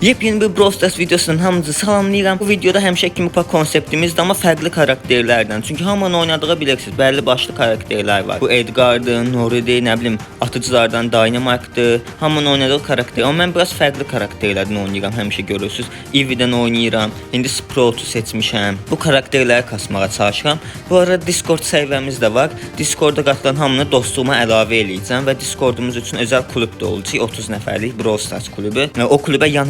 Yepyeni bir Brawl Stars videosundan hamınızı salamlayıram. Bu videoda həmişə kimi konseptimizdir, amma fərqli karakterlərdən. Çünki hamının oynadığı bilirsiniz, bəlli başlı karakterlər var. Bu Edgar'dır, Nori'dir, nə bilim, atıcılardan Dynamite'dır. Hamının oynadığı karakter. Amma mən biraz fərqli karakterlərdən oynayıram, həmişə görürsüz. Eevee'dən oynayıram. İndi Sprout'u seçmişəm. Bu karakterləri kasmağa çalışıram. Bu arada Discord səhifəmiz də var. Discord'a qatılan hamını dostluğuma əlavə eləyəcəm və Discord'umuz üçün özəl klub da olacaq. 30 nəfərlik Brawl Stars klubu. O klubə yan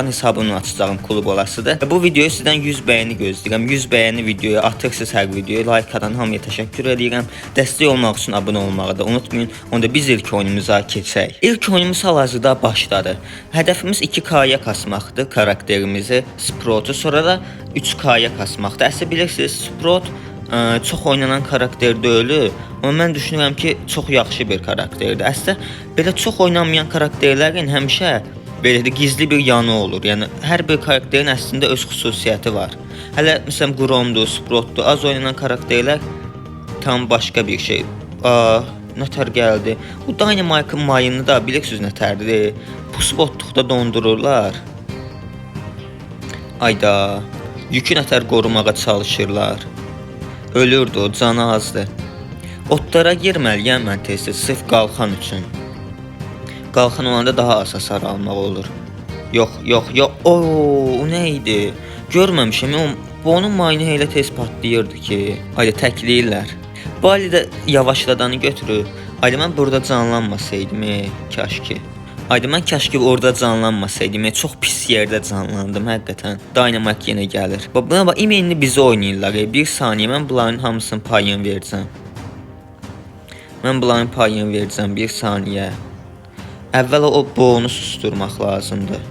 hesabımla açacağım klub olasıdır. Bu videoyu sizdən 100 bəyəni gözləyirəm. 100 bəyəni videoya atırsınız, hər videoya like atan hamıya təşəkkür edirəm. Dəstək olmaq üçün abunə olmağı da unutmayın. Onda biz ilk oyunumuza keçək. İlk oyunumuz hal-hazırda başladı. Hədəfimiz 2K-ya kasmaqdır karakterimizi, Sprout'u, sonra da 3K-ya kasmaqdır. Əslində bilirsiniz, Sprout çox oynanan karakter deyil. Amma mən düşünürəm ki, çox yaxşı bir karakterdir. Əslində belə çox oynanmayan karakterlərin həmişə belə də gizli bir yanı olur. Yəni hər bir karakterin əslində öz xüsusiyyəti var. Hələ məsələn Gromdur, Sproutdur, az oynanan karakterlər tam başqa bir şey. Nətər gəldi. Bu Dynamite'ın mayını da bilirsiniz nətərdir. Pusbotluqda dondururlar. Ayda, yükü nətər qorumağa çalışırlar. Ölürdü, o canı azdır. Otlara girməliyəm mən tez-tez, sırf qalxan üçün. Qalxan olanda daha az hasar almaq olur. Yox. O nə idi? Görməmişəm. Bu onun mayını elə tez patlayırdı ki. Ayda təkləyirlər. Bu alidə yavaşladanı götürür. Ayda mən burada canlanmasaydım, kaş ki. Ayda mən kaş ki orada canlanmasaydım. Çox pis yerdə canlandım həqiqətən. Dynamite yenə gəlir. Buna bax, imenini bizi oynayırlar. Bir saniyə, mən bunların hamısının payını verəcəm. Bir saniyə. Əvvəla o boğunu susturmaq lazımdır.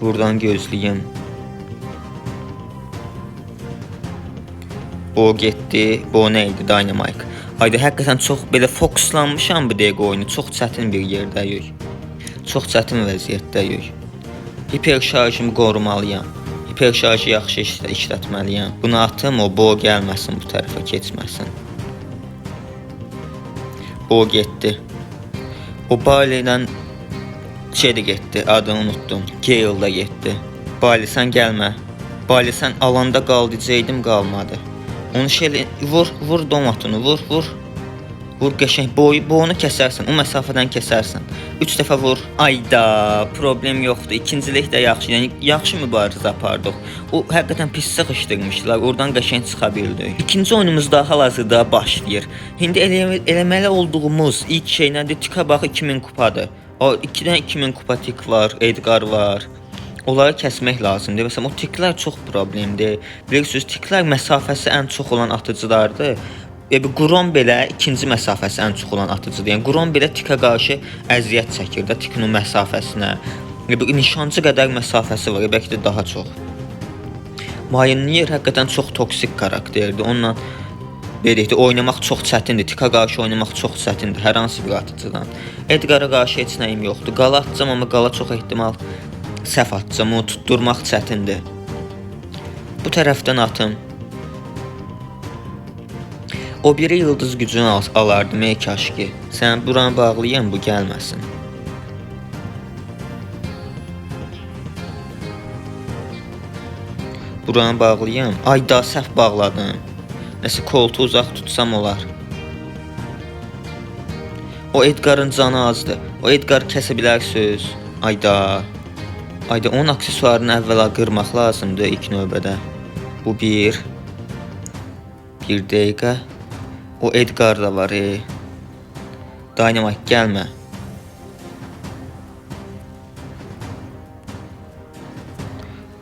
Buradan gözləyim. Bo getdi. Bo nə idi? Dynamite. Ayda həqiqətən çox belə fokuslanmışam bu dəqiqə oyunu. Çox çətin bir yerdəyik. Çox çətin vəziyyətdəyik. Hiper şarjımı qorumalıyam. Hiper şarjı yaxşı işlətməliyəm. Bunu atım, o bo gəlməsin, bu tərəfə keçməsin. Bo getdi. O Barley'dən şey də getdi, adını unuttum. Gale da getdi. Barley sən gəlmə. Barley sən alanda qal deyəcəydim, qalmadı. Onu vur domatını, vur. Vur qəşəng, boyunu kəsərsən, o məsafədən kəsərsən. 3 dəfə vur. Ayda, problem yoxdur. İkincilik də yaxşı, yəni yaxşı mübarizə apardıq. O həqiqətən pis sıxışdırmışdılar, oradan qəşəng çıxa bildik. İkinci oyunumuz da hal-hazırda başlayır. İndi eləməli olduğumuz ilk şey nədir? Tika bax 2000 kupadır. O 2-dən 2000 kupa tik var, Edgar var. Onları kəsmək lazımdır. Məsələn, o tiklər çox problemdir. Bilirsiniz, tiklər məsafəsi ən çox olan atıcılardır. Grom belə ikinci məsafəsi ən çox olan atıcıdır. Yəni Grom belə tikə qarşı əziyyət çəkir də, tikin o məsafəsinə. Nişancı qədər məsafəsi var, bəlkə də daha çox. Mayınlayır həqiqətən çox toksik karakterdir. Onunla belə oynamaq çox çətindir. Tikə qarşı oynamaq çox çətindir hər hansı bir atıcıdan. Edgar'a qarşı heç nəyim yoxdur. Qala atacağam, amma qala çox ehtimal səhv atacağım. Onu tutturmaq çətindir. Bu tərəfdən atım. O biri yıldız gücünü alardım, kaş ki. Sən buranı bağlayın, bu gəlməsin. Buranı bağlayın. Ayda, səhv bağladım. Nəsə koltuğu uzaq tutsam olar. O Edgar'ın canı azdır. O Edgar kəsə bilərsiniz. Ayda, onun aksesuarını əvvəla qırmaq lazımdır ilk növbədə. Bu bir dəqiqə. O Edgar da var. Dynamite gəlmə.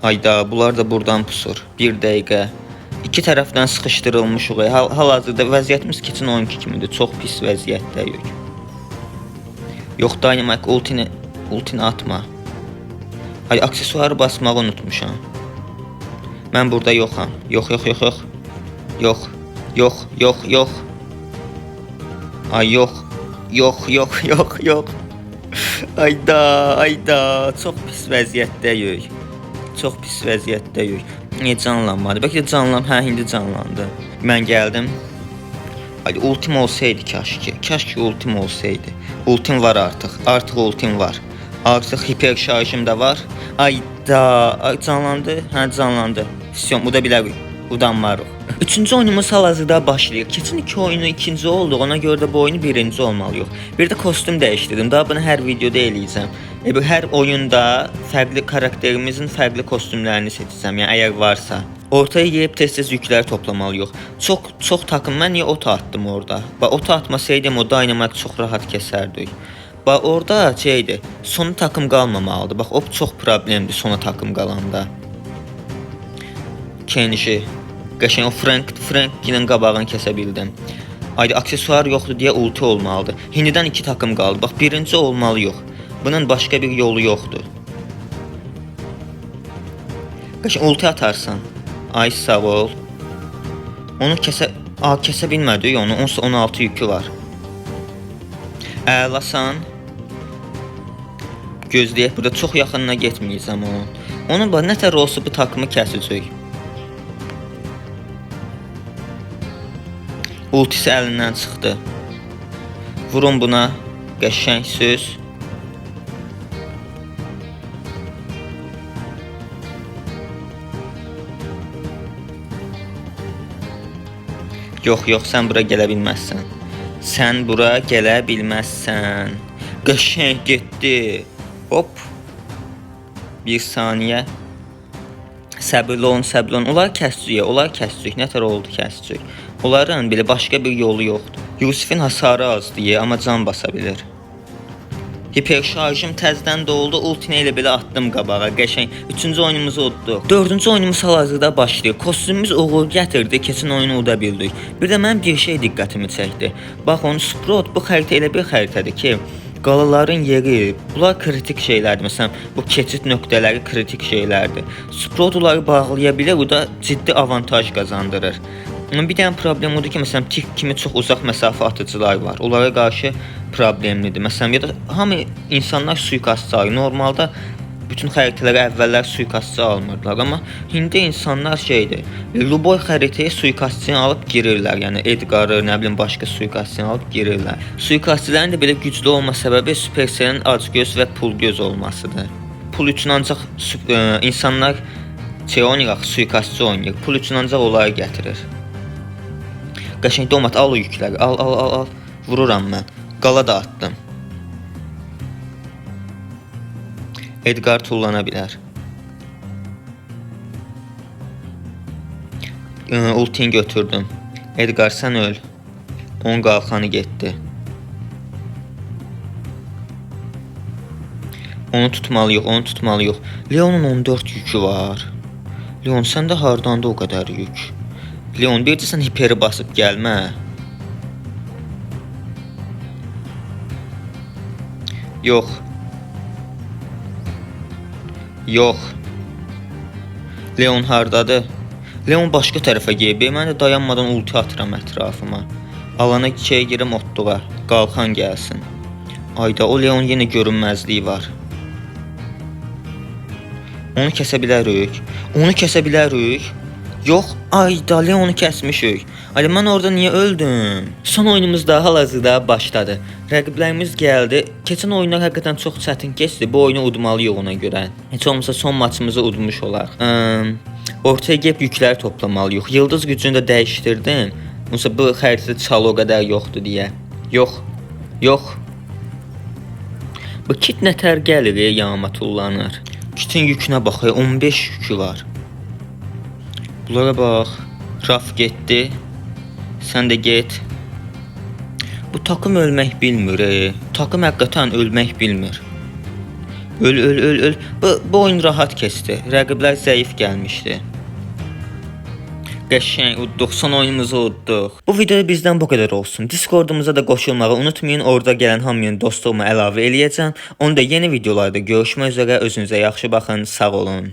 Ayda, bunlar da buradan pusur. Bir dəqiqə. İki tərəfdən sıxışdırılmışıq. Hal-hazırda vəziyyətimiz keçən oyunki kimidir. Çox pis vəziyyətdəyik. Yox, Dynamite ultini atma. Aksesuarı basmağı unutmuşam. Mən burada yoxam. Yox. Ay yox. Ayda, çox pis vəziyyətdəyik. Niyə canlanmadı? Bəlkə də indi canlandı. Mən gəldim. Ultim olsaydı kaş ki ultim olsaydı. Ultim var artıq ultim var. Artıq hiper şarjım da var. Ayda canlandı. Hə canlandı. Vəsiyon, bu da bilərik. Udanmarıq. Üçüncü oyunumuz hal-hazırda başlayır. Keçən iki oyunu ikinci oldu. Ona görə də bu oyunu birinci olmalıyıq. Bir də kostyum dəyişdirdim. Daha bunu hər videoda eləyəcəm. Hər oyunda fərqli karakterimizin fərqli kostyumlarını seçəcəm. Yəni əgər varsa. Ortaya yeyib tez-tez yüklər toplamalıyıq. Çox takım. Mən niyə ota atdım orada? Bax ota atmasaydım o dynamite çox rahat kəsərdik. Bax orada şeydir. Sona takım qalmamalıdır. Bax o çox problemdir sona takım qalanda. Kenji. Qəşəng o Frank ilə qabağını kəsə bildim. Ayda aksesuar yoxdur deyə ulti olmalıdır. Hindidən 2 takım qaldı. Bax birinci olmalıyıq. Bunun başqa bir yolu yoxdur. Qəşəng ulti atarsan. Ay sağ ol. Onu kəsə bilmədik onu. 16 yükü var. Əlasan. Gözləyək. Burada çox yaxınına getməyəcəm onun. Onun bax nətər olsa bu takımı kəsəcək. Ultisi əlindən çıxdı. Vurun buna. Qəşəng söz. Yox, sən bura gələ bilməzsən. Sən bura gələ bilməzsən. Qəşəng getdi. Hop. Bir saniyə. Səbirli olun. Onlar kəscük. Nətər oldu kəscük. Onların belə başqa bir yolu yoxdur. Yusifin hasarı azdır, amma can basa bilir. Hiper şarjım təzdən doldu. Ultini elə belə atdım qabağa. Qəşəng. Üçüncü oyunumuzu udduq. Dördüncü oyunumuz hal-hazırda başlayır. Kostyumumuz uğur gətirdi. Keçən oyunu uda bildik. Bir də mənim bir şey diqqətimi çəkdi. Bax onu Sprout bu xəritə elə bir xəritədir ki, qalaların yeri, bunlar kritik şeylərdir. Məsələn, bu keçid nöqtələri kritik şeylərdir. Sprout onları bağlaya bilər, bu da ciddi avantaj qazandırır. Bir dənə problem odur ki, məsələn, tik kimi çox uzaq məsafə atıcılar var. Onlara qarşı problemlidir. Məsələn, ya da hamı insanlar suikastçı alır. Normalda bütün xəritələri əvvəllər suikastçı almırdılar, amma indi insanlar şeydir. Luboy xəritəyə suikastçını alıb girirlər. Yəni Edgar'ı, nə bilim, başqa suikastçını alıb girirlər. Suikastçilərin də belə güclü olma səbəbi Supercell'in acgöz və pulgöz olmasıdır. Pul üçün ancaq insanlar oynayır, suikastçı oynayır. Pul üçün ancaq onları gətirir. Qəşəng domat al o yükləri. Al. Vururam mən. Qala da atdım. Edgar tullana bilər. Ultini götürdüm. Edgar sən öl. Onun qalxanı getdi. Onu tutmalıyıq. Leon'un 14 yükü var. Leon səndə hardandı o qədər yük? Leon bir də sən hiperi basıb gəlmə. Yox. Leon hardadır? Leon başqa tərəfə geyib. Mən də dayanmadan ulti atıram ətrafıma. Alana girim otluğa. Qalxan gəlsin. Ayda o Leon yenə görünməzliyi var. Onu kəsə bilərik. Yox, ayda Leon'u kəsmişik. Ay mən orada niyə öldüm? Son oyunumuz da hal-hazırda başladı. Rəqiblərimiz gəldi. Keçən oyunlar həqiqətən çox çətin keçdi. Bu oyunu udmalıyıq ona görə. Heç olmasa son maçımızı udmuş olarıq. Ortaya gəlib yükləri toplamalıyıq. Yıldız gücünü də dəyişdirdim. Yoxsa bu xəritədə çalı o qədər yoxdur deyə. Yox. Bu kit nətər gəlir, yağma tullanır. Kitin yükünə bax, 15 yükü var. Bunlara bax. Raf getdi. Sən də get. Bu takım ölmək bilmir. Takım həqiqətən ölmək bilmir. Öl. Bu oyun rahat keçdi. Rəqiblər zəif gəlmişdi. Qəşəng udduq. Son oyunumuzu udduq. Bu videoda bizdən bu qədər olsun. Discordumuza da qoşulmağı unutmayın. Orada gələn hamının dostluğumu əlavə eləyəcəm. Onu da yeni videolarda görüşmək üzrə. Özünüzə yaxşı baxın. Sağ olun.